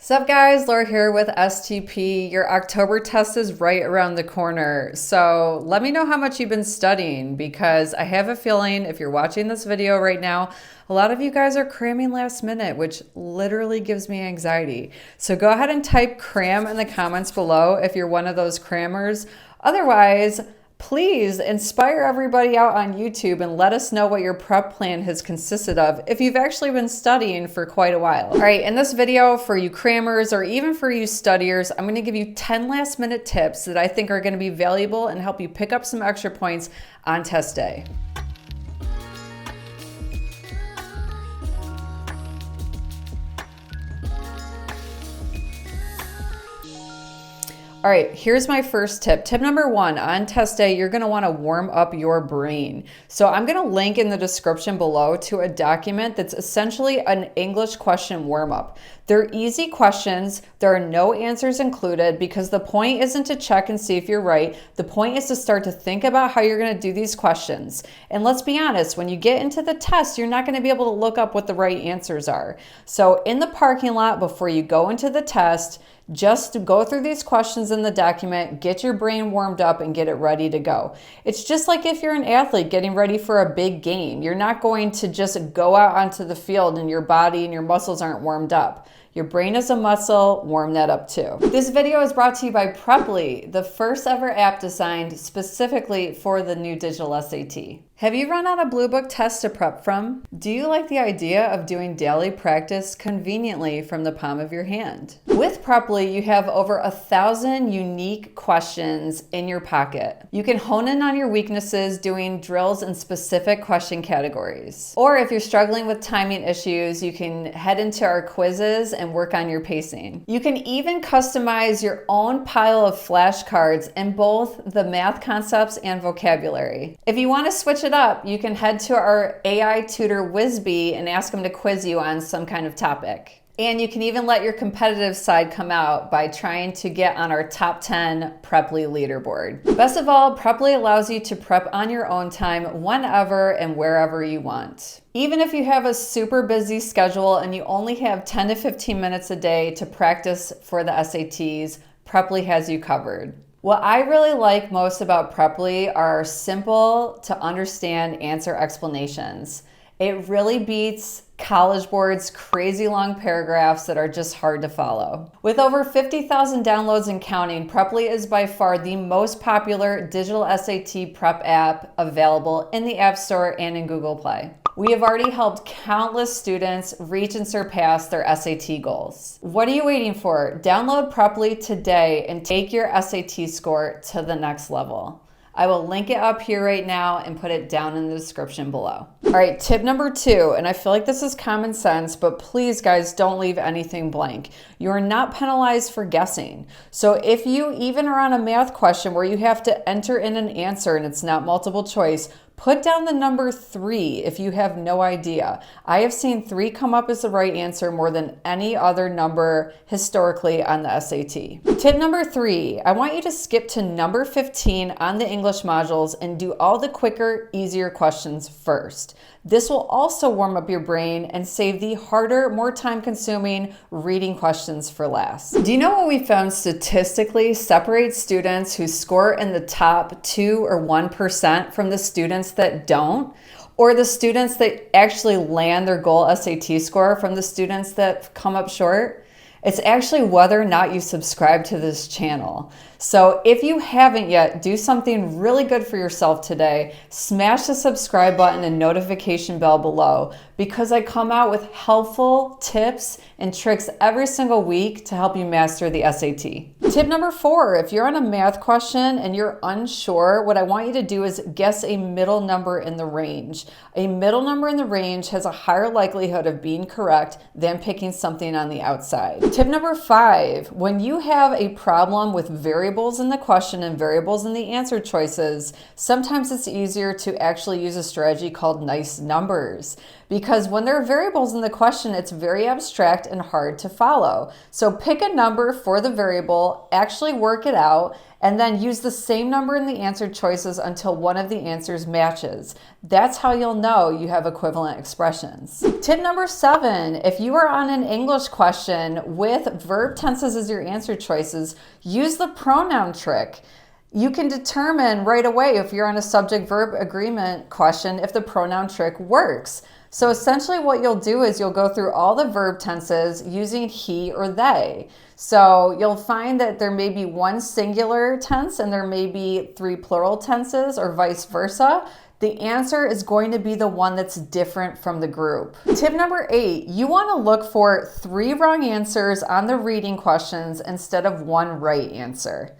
Sup guys, Laura here with STP. Your October test is right around the corner. So let me know how much you've been studying, because I have a feeling if you're watching this video right now, a lot of you guys are cramming last minute, which literally gives me anxiety. So go ahead and type cram in the comments below if you're one of those crammers. Otherwise, please inspire everybody out on YouTube and let us know what your prep plan has consisted of if you've actually been studying for quite a while. All right, in this video, for you crammers or even for you studiers, I'm going to give you 10 last minute tips that I think are going to be valuable and help you pick up some extra points on test day. All right, here's my first tip. Tip number one, on test day, you're gonna wanna warm up your brain. So I'm gonna link in the description below to a document that's essentially an English question warm-up. They're easy questions. There are no answers included because the point isn't to check and see if you're right. The point is to start to think about how you're gonna do these questions. And let's be honest, when you get into the test, you're not gonna be able to look up what the right answers are. So in the parking lot, before you go into the test, just go through these questions in the document, get your brain warmed up and get it ready to go. It's just like if you're an athlete getting ready for a big game. You're not going to just go out onto the field and your body and your muscles aren't warmed up. Your brain is a muscle, warm that up too. This video is brought to you by Preply, the first ever app designed specifically for the new digital SAT. Have you run out a Blue Book test to prep from? Do you like the idea of doing daily practice conveniently from the palm of your hand? With Preply, you have over 1,000 unique questions in your pocket. You can hone in on your weaknesses doing drills in specific question categories. Or if you're struggling with timing issues, you can head into our quizzes and work on your pacing. You can even customize your own pile of flashcards in both the math concepts and vocabulary. If you want to switch it up, you can head to our AI tutor Whizbee and ask him to quiz you on some kind of topic. And you can even let your competitive side come out by trying to get on our top 10 Preply leaderboard. Best of all, Preply allows you to prep on your own time whenever and wherever you want. Even if you have a super busy schedule and you only have 10 to 15 minutes a day to practice for the SATs, Preply has you covered. What I really like most about Preply are simple to understand answer explanations. It really beats College Board's crazy long paragraphs that are just hard to follow. With over 50,000 downloads and counting, Preply is by far the most popular digital SAT prep app available in the App Store and in Google Play. We have already helped countless students reach and surpass their SAT goals. What are you waiting for? Download Preply today and take your SAT score to the next level. I will link it up here right now and put it down in the description below. All right, tip number two, and I feel like this is common sense, but please guys, don't leave anything blank. You are not penalized for guessing. So if you even are on a math question where you have to enter in an answer and it's not multiple choice, put down the number 3 if you have no idea. I have seen 3 come up as the right answer more than any other number historically on the SAT. Tip number 3, I want you to skip to number 15 on the English modules and do all the quicker, easier questions first. This will also warm up your brain and save the harder, more time-consuming reading questions for last. Do you know what we found statistically separates students who score in the top 2 or 1% from the students that don't? Or the students that actually land their goal SAT score from the students that come up short? It's actually whether or not you subscribe to this channel. So if you haven't yet, do something really good for yourself today. Smash the subscribe button and notification bell below, because I come out with helpful tips and tricks every single week to help you master the SAT. Tip number 4, if you're on a math question and you're unsure, what I want you to do is guess a middle number in the range. A middle number in the range has a higher likelihood of being correct than picking something on the outside. Tip number 5, when you have a problem with variables in the question and variables in the answer choices, sometimes it's easier to actually use a strategy called nice numbers. because when there are variables in the question, it's very abstract and hard to follow. So pick a number for the variable, actually work it out, and then use the same number in the answer choices until one of the answers matches. That's how you'll know you have equivalent expressions. Tip number 7, if you are on an English question with verb tenses as your answer choices, use the pronoun trick. You can determine right away if you're on a subject-verb agreement question if the pronoun trick works. So essentially what you'll do is you'll go through all the verb tenses using he or they. So you'll find that there may be one singular tense and there may be 3 plural tenses or vice versa. The answer is going to be the one that's different from the group. Tip number 8, you want to look for 3 wrong answers on the reading questions instead of 1 right answer.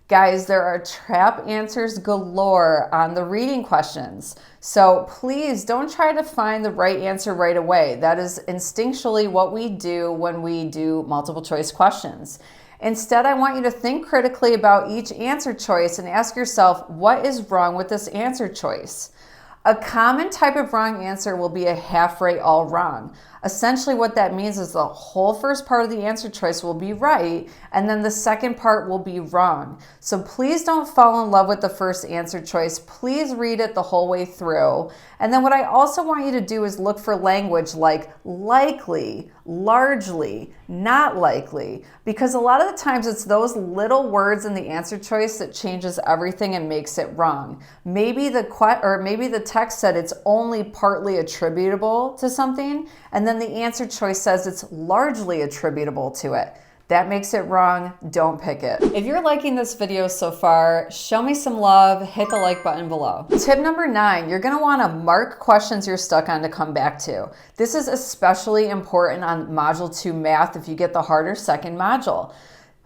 Guys, there are trap answers galore on the reading questions. So please don't try to find the right answer right away. That is instinctually what we do when we do multiple choice questions. Instead, I want you to think critically about each answer choice and ask yourself, what is wrong with this answer choice? A common type of wrong answer will be a half right, all wrong. Essentially what that means is the whole first part of the answer choice will be right, and then the second part will be wrong. So please don't fall in love with the first answer choice. Please read it the whole way through. And then what I also want you to do is look for language like likely, largely, not likely, because a lot of the times it's those little words in the answer choice that changes everything and makes it wrong. Maybe the text said it's only partly attributable to something, and then the answer choice says it's largely attributable to it. That makes it wrong. Don't pick it. If you're liking this video so far, show me some love, hit the like button below. Tip number 9, you're gonna wanna mark questions you're stuck on to come back to. This is especially important on Module 2 Math if you get the harder second module.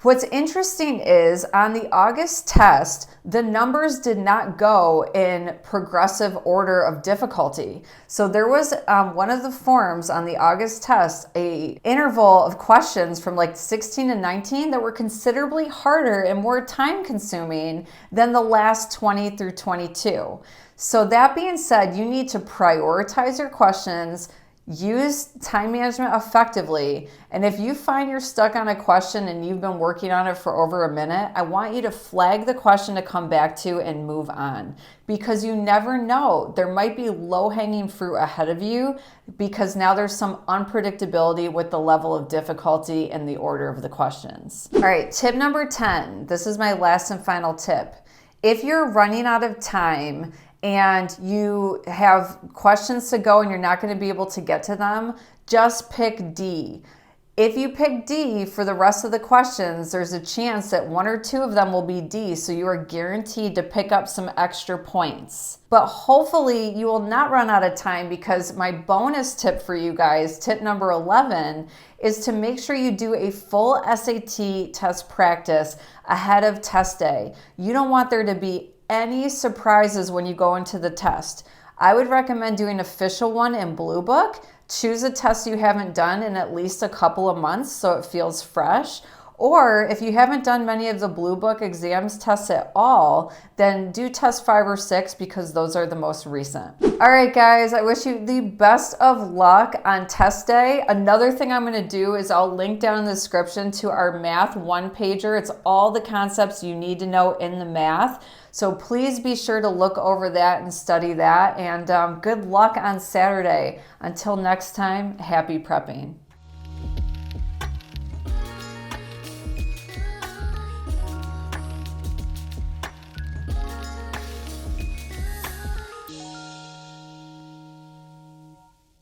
What's interesting is on the August test, the numbers did not go in progressive order of difficulty. So there was one of the forms on the August test, a interval of questions from like 16 to 19 that were considerably harder and more time consuming than the last 20 through 22. So that being said, you need to prioritize your questions, use time management effectively, and if you find you're stuck on a question and you've been working on it for over a minute, I want you to flag the question to come back to and move on, because you never know. There might be low-hanging fruit ahead of you because now there's some unpredictability with the level of difficulty and the order of the questions. All right, tip number 10. This is my last and final tip. If you're running out of time and you have questions to go and you're not going to be able to get to them, just pick D. If you pick D for the rest of the questions, there's a chance that 1 or 2 of them will be D, so you are guaranteed to pick up some extra points. But hopefully you will not run out of time, because my bonus tip for you guys, tip number 11, is to make sure you do a full SAT test practice ahead of test day. You don't want there to be any surprises when you go into the test. I would recommend doing an official one in Blue Book. Choose a test you haven't done in at least a couple of months so it feels fresh. Or if you haven't done many of the Blue Book exams tests at all, then do test 5 or 6, because those are the most recent. All right, guys, I wish you the best of luck on test day. Another thing I'm gonna do is I'll link down in the description to our math one-pager. It's all the concepts you need to know in the math. So please be sure to look over that and study that. And good luck on Saturday. Until next time, happy prepping.